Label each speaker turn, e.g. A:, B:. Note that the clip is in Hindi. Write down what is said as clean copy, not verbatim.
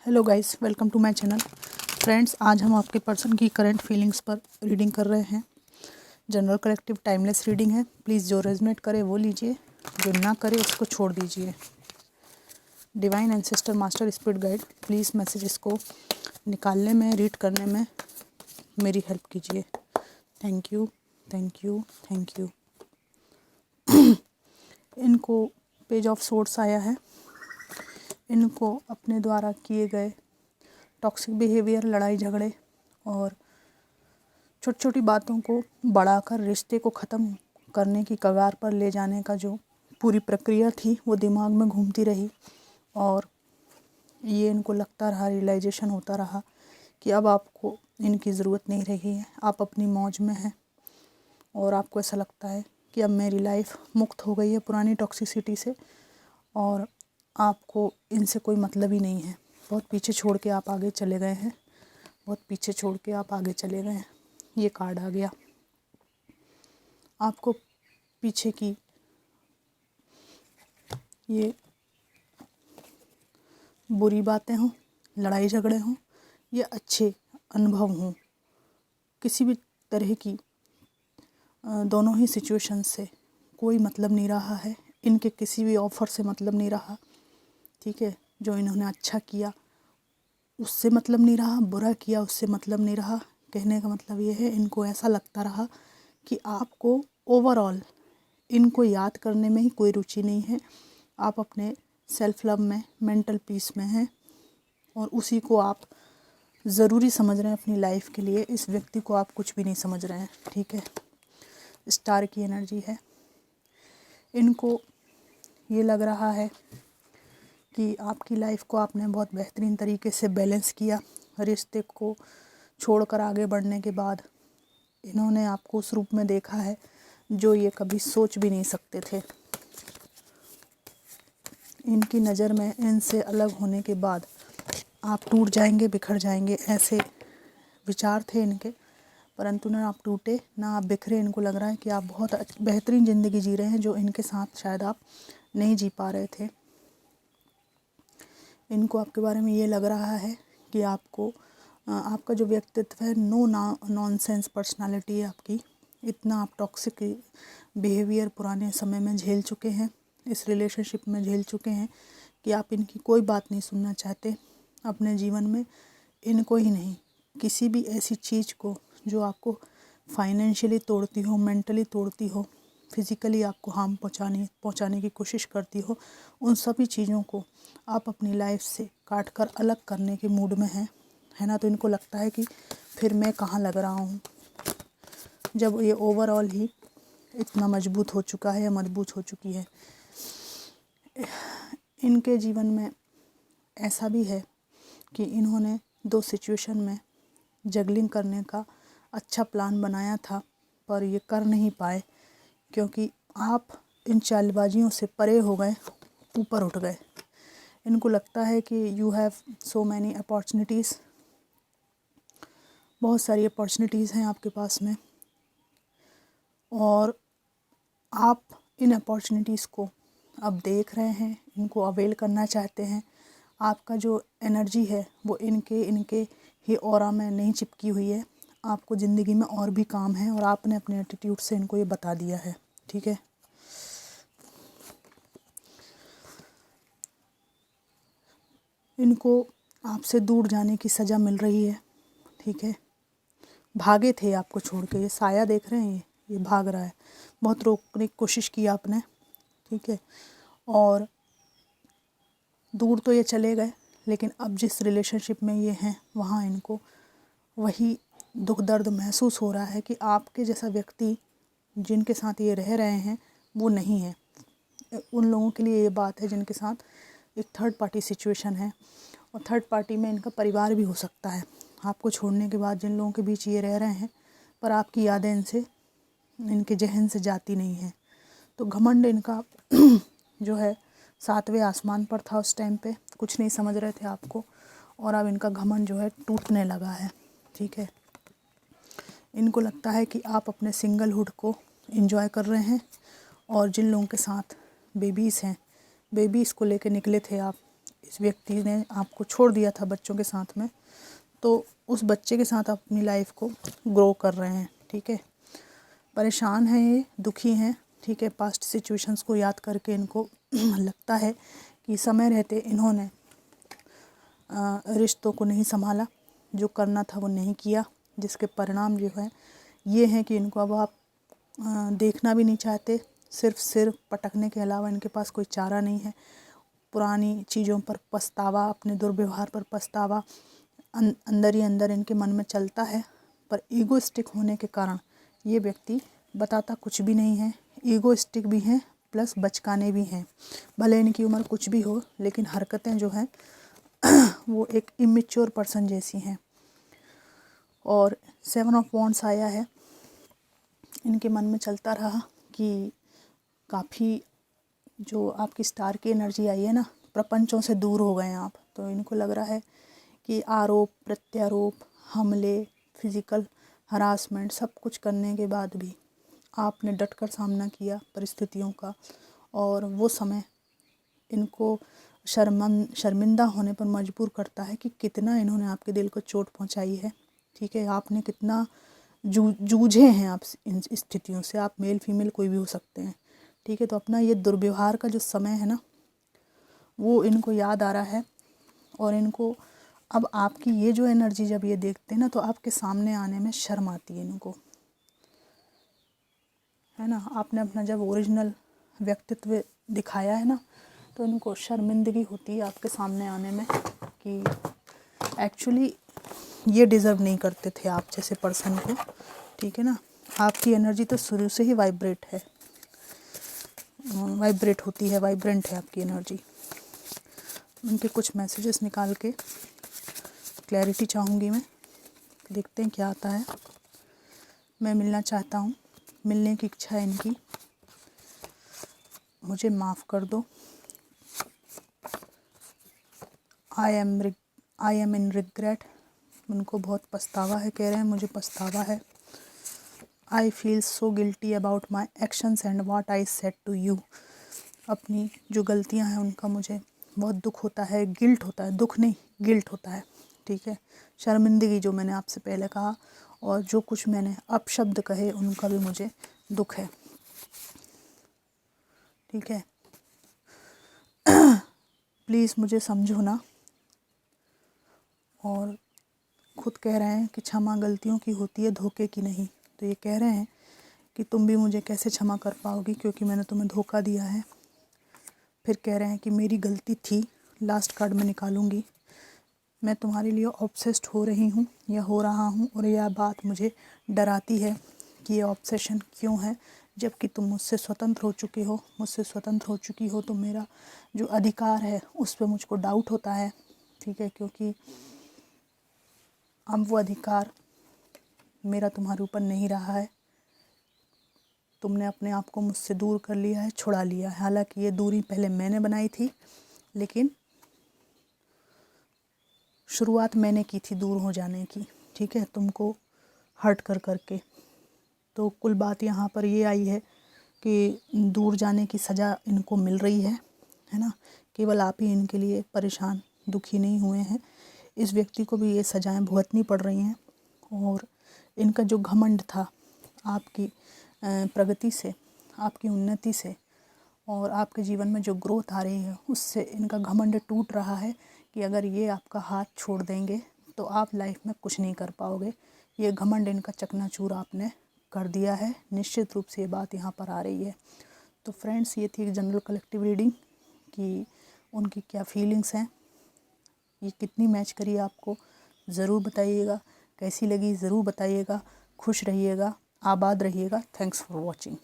A: Hello guys, welcome to my channel. Friends, आज हम आपके पर्सन की करंट फीलिंग्स पर रीडिंग कर रहे हैं। जनरल कलेक्टिव टाइमलेस रीडिंग है। प्लीज़ जो रेजोनेट करे वो लीजिए, जो ना करे उसको छोड़ दीजिए। Divine ancestor master spirit guide, please messages को निकालने में, रीड करने में मेरी हेल्प कीजिए। Thank you, thank you, thank you. इनको पेज ऑफ सोर्ड्स आया है। इनको अपने द्वारा किए गए टॉक्सिक बिहेवियर, लड़ाई झगड़े और छोटी छोटी बातों को बढ़ाकर रिश्ते को ख़त्म करने की कगार पर ले जाने का जो पूरी प्रक्रिया थी वो दिमाग में घूमती रही और ये इनको लगता रहा, रियलाइजेशन होता रहा कि अब आपको इनकी ज़रूरत नहीं रही है। आप अपनी मौज में हैं और आपको ऐसा लगता है कि अब मेरी लाइफ मुक्त हो गई है पुरानी टॉक्सिसिटी से और आपको इनसे कोई मतलब ही नहीं है। बहुत पीछे छोड़ के आप आगे चले गए हैं, बहुत पीछे छोड़ के आप आगे चले गए हैं। ये कार्ड आ गया। आपको पीछे की ये बुरी बातें हों, लड़ाई झगड़े हों या अच्छे अनुभव हों, किसी भी तरह की दोनों ही सिचुएशन से कोई मतलब नहीं रहा है। इनके किसी भी ऑफ़र से मतलब नहीं रहा, ठीक है। जो इन्होंने अच्छा किया उससे मतलब नहीं रहा, बुरा किया उससे मतलब नहीं रहा। कहने का मतलब ये है, इनको ऐसा लगता रहा कि आपको ओवरऑल इनको याद करने में ही कोई रुचि नहीं है। आप अपने सेल्फ लव में, मेंटल पीस में हैं और उसी को आप ज़रूरी समझ रहे हैं अपनी लाइफ के लिए। इस व्यक्ति को आप कुछ भी नहीं समझ रहे हैं, ठीक है। स्टार की एनर्जी है। इनको ये लग रहा है कि आपकी लाइफ को आपने बहुत बेहतरीन तरीके से बैलेंस किया। रिश्ते को छोड़कर आगे बढ़ने के बाद इन्होंने आपको उस रूप में देखा है जो ये कभी सोच भी नहीं सकते थे। इनकी नज़र में इनसे अलग होने के बाद आप टूट जाएंगे, बिखर जाएंगे, ऐसे विचार थे इनके। परंतु ना आप टूटे ना आप बिखरे। इनको लग रहा है कि आप बहुत बेहतरीन ज़िंदगी जी रहे हैं जो इनके साथ शायद आप नहीं जी पा रहे थे। इनको आपके बारे में ये लग रहा है कि आपको आपका जो व्यक्तित्व है, नॉनसेंस पर्सनालिटी है आपकी। इतना आप टॉक्सिक बिहेवियर पुराने समय में झेल चुके हैं, इस रिलेशनशिप में झेल चुके हैं कि आप इनकी कोई बात नहीं सुनना चाहते अपने जीवन में। इनको ही नहीं, किसी भी ऐसी चीज़ को जो आपको फाइनेंशियली तोड़ती हो, मेंटली तोड़ती हो, फिज़िकली आपको हार्म पहुंचाने की कोशिश करती हो, उन सभी चीज़ों को आप अपनी लाइफ से काट कर अलग करने के मूड में हैं, है ना। तो इनको लगता है कि फिर मैं कहाँ लग रहा हूँ, जब ये ओवरऑल ही इतना मजबूत हो चुका है या मजबूत हो चुकी है। इनके जीवन में ऐसा भी है कि इन्होंने 2 सिचुएशन में जगलिंग करने का अच्छा प्लान बनाया था, पर ये कर नहीं पाए क्योंकि आप इन चालबाजियों से परे हो गए, ऊपर उठ गए। इनको लगता है कि you have so many opportunities, बहुत सारी अपॉर्चुनिटीज़ हैं आपके पास में और आप इन अपॉर्चुनिटीज़ को अब देख रहे हैं, इनको अवेल करना चाहते हैं। आपका जो एनर्जी है वो इनके ही ऑरा में नहीं चिपकी हुई है। आपको ज़िंदगी में और भी काम है और आपने अपने एटीट्यूड से इनको ये बता दिया है, ठीक है। इनको आपसे दूर जाने की सज़ा मिल रही है, ठीक है। भागे थे आपको छोड़ के, ये साया देख रहे हैं, ये भाग रहा है। बहुत रोकने की कोशिश की आपने, ठीक है। और दूर तो ये चले गए, लेकिन अब जिस रिलेशनशिप में ये हैं वहाँ इनको वही दुख दर्द महसूस हो रहा है कि आपके जैसा व्यक्ति जिनके साथ ये रह रहे हैं वो नहीं है। उन लोगों के लिए ये बात है जिनके साथ एक थर्ड पार्टी सिचुएशन है और थर्ड पार्टी में इनका परिवार भी हो सकता है। आपको छोड़ने के बाद जिन लोगों के बीच ये रह रहे हैं, पर आपकी यादें इनके जहन से जाती नहीं हैं। तो घमंड इनका जो है 7वें आसमान पर था उस टाइम पे, कुछ नहीं समझ रहे थे आपको और अब इनका घमंड जो है टूटने लगा है, ठीक है। इनको लगता है कि आप अपने सिंगलहुड को एंजॉय कर रहे हैं और जिन लोगों के साथ बेबीज़ हैं, बेबीज़ को लेके निकले थे आप इस व्यक्ति ने आपको छोड़ दिया था बच्चों के साथ में, तो उस बच्चे के साथ आप अपनी लाइफ को ग्रो कर रहे हैं, ठीक है। परेशान हैं ये, दुखी हैं, ठीक है। पास्ट सिचुएशंस को याद करके इनको लगता है कि समय रहते इन्होंने रिश्तों को नहीं संभाला, जो करना था वो नहीं किया, जिसके परिणाम जो है ये हैं कि इनको अब आप देखना भी नहीं चाहते। सिर पटकने के अलावा इनके पास कोई चारा नहीं है। पुरानी चीज़ों पर पछतावा, अपने दुर्व्यवहार पर पछतावा अंदर ही अंदर इनके मन में चलता है। पर ईगोइस्टिक होने के कारण ये व्यक्ति बताता कुछ भी नहीं है। ईगोइस्टिक भी हैं प्लस बचकाने भी हैं। भले इनकी उम्र कुछ भी हो, लेकिन हरकतें जो हैं वो एक इमेच्योर पर्सन जैसी हैं। और 7 ऑफ वॉन्ड्स आया है। इनके मन में चलता रहा कि काफ़ी जो आपकी स्टार की एनर्जी आई है ना, प्रपंचों से दूर हो गए हैं आप। तो इनको लग रहा है कि आरोप प्रत्यारोप, हमले, फिज़िकल हरासमेंट सब कुछ करने के बाद भी आपने डटकर सामना किया परिस्थितियों का, और वो समय इनको शर्मिंदा होने पर मजबूर करता है कि कितना इन्होंने आपके दिल को चोट पहुंचाई है, ठीक है। आपने कितना जूझे हैं आप इन स्थितियों से। आप मेल फीमेल कोई भी हो सकते हैं, ठीक है। तो अपना ये दुर्व्यवहार का जो समय है ना, वो इनको याद आ रहा है। और इनको अब आपकी ये जो एनर्जी जब ये देखते हैं ना, तो आपके सामने आने में शर्म आती है इनको, है ना। आपने अपना जब ओरिजिनल व्यक्तित्व दिखाया है ना, तो इनको शर्मिंदगी होती है आपके सामने आने में कि एक्चुअली ये डिज़र्व नहीं करते थे आप जैसे पर्सन को, ठीक है ना। आपकी एनर्जी तो शुरू से ही वाइब्रेट होती है, वाइब्रेंट है आपकी एनर्जी। उनके कुछ मैसेजेस निकाल के क्लैरिटी चाहूँगी मैं, देखते हैं क्या आता है। मैं मिलना चाहता हूँ, मिलने की इच्छा है इनकी, मुझे माफ़ कर दो। I am in regret. उनको बहुत पछतावा है, कह रहे हैं मुझे पछतावा है। I feel so guilty about my actions and what I said to you. अपनी जो गलतियां हैं उनका मुझे बहुत दुख होता है, गिल्ट होता है, दुख नहीं गिल्ट होता है, ठीक है। शर्मिंदगी जो मैंने आपसे पहले कहा, और जो कुछ मैंने अपशब्द कहे उनका भी मुझे दुख है, ठीक है। प्लीज़ मुझे समझो ना। और खुद कह रहे हैं कि क्षमा गलतियों की होती है, धोखे की नहीं। तो ये कह रहे हैं कि तुम भी मुझे कैसे क्षमा कर पाओगी, क्योंकि मैंने तुम्हें धोखा दिया है। फिर कह रहे हैं कि मेरी गलती थी, लास्ट कार्ड में निकालूंगी, मैं तुम्हारे लिए ऑब्सेस्ड हो रही हूँ या हो रहा हूँ, और यह बात मुझे डराती है कि ये ऑब्सेशन क्यों है, जबकि तुम मुझसे स्वतंत्र हो चुके हो, मुझसे स्वतंत्र हो चुकी हो। तो मेरा जो अधिकार है उस पर मुझको डाउट होता है, ठीक है, क्योंकि अब वो अधिकार मेरा तुम्हारे ऊपर नहीं रहा है। तुमने अपने आप को मुझसे दूर कर लिया है, छुड़ा लिया है। हालांकि ये दूरी पहले मैंने बनाई थी, लेकिन शुरुआत मैंने की थी दूर हो जाने की, ठीक है, तुमको हर्ट कर करके। तो कुल बात यहाँ पर ये आई है कि दूर जाने की सज़ा इनको मिल रही है ना। केवल आप ही इनके लिए परेशान दुखी नहीं हुए हैं, इस व्यक्ति को भी ये सज़ाएं भुगतनी पड़ रही हैं। और इनका जो घमंड था आपकी प्रगति से, आपकी उन्नति से, और आपके जीवन में जो ग्रोथ आ रही है उससे इनका घमंड टूट रहा है कि अगर ये आपका हाथ छोड़ देंगे तो आप लाइफ में कुछ नहीं कर पाओगे। ये घमंड इनका चकनाचूर आपने कर दिया है, निश्चित रूप से ये बात यहाँ पर आ रही है। तो फ्रेंड्स, ये थी एक जनरल कलेक्टिव रीडिंग कि उनकी क्या फीलिंग्स हैं, ये कितनी मैच करी आपको ज़रूर बताइएगा, कैसी लगी ज़रूर बताइएगा। खुश रहिएगा, आबाद रहिएगा। Thanks for watching.